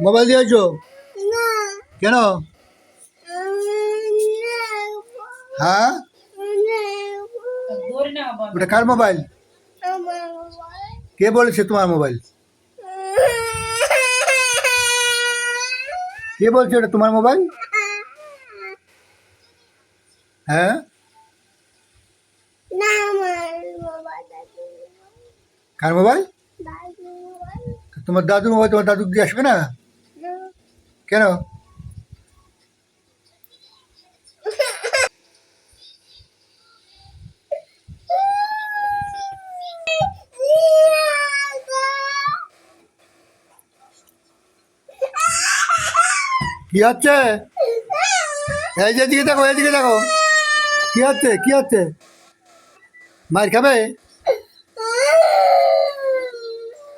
Mobile দিয়েছো কেন? হ্যাঁ, ওটা কার মোবাইল? কে বলেছে তোমার মোবাইল? কে বলছে ওটা তোমার মোবাইল? হ্যাঁ, কার মোবাইল? তোমার দাদুর মোবাইল। তোমার দাদু দিয়ে আসবে না কেন? কি হচ্ছে? এই যে এদিকে দেখো, এদিকে দেখো, কি হচ্ছে? কি হচ্ছে? মার খাবে?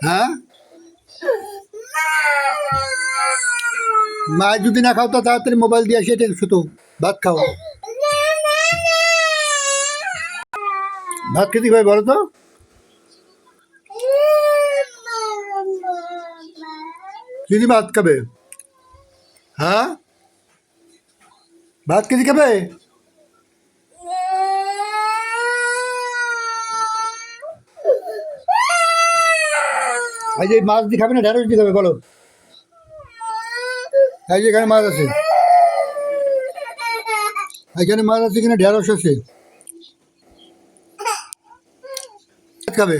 হ্যাঁ, মা যদি না খাও তো তাড়াতাড়ি মোবাইল দিয়ে আসে শুধু ভাত খাও। ভাত খেতে ভাই বলো তো? কি দিয়ে ভাত খাবে? হ্যাঁ, ভাত কেজি খাবে? এই যে মাছ দিয়ে খাবে না ঢেঁড়স দিয়ে খাবে বলো? এই যে এখানে মাছ আছে, এখানে মাছ আছে, এখানে ঢেঁড়স আছে, ভাত খাবে?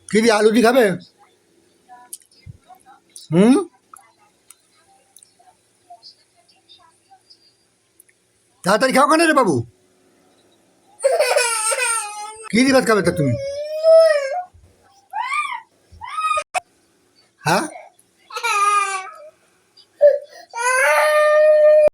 কি দিয়ে আলু দিয়ে খাবে? হুম, তাড়াতাড়ি খাও কেন রে বাবু? কি দিয়ে ভাত খাবে তা তুমি? হ্যাঁ,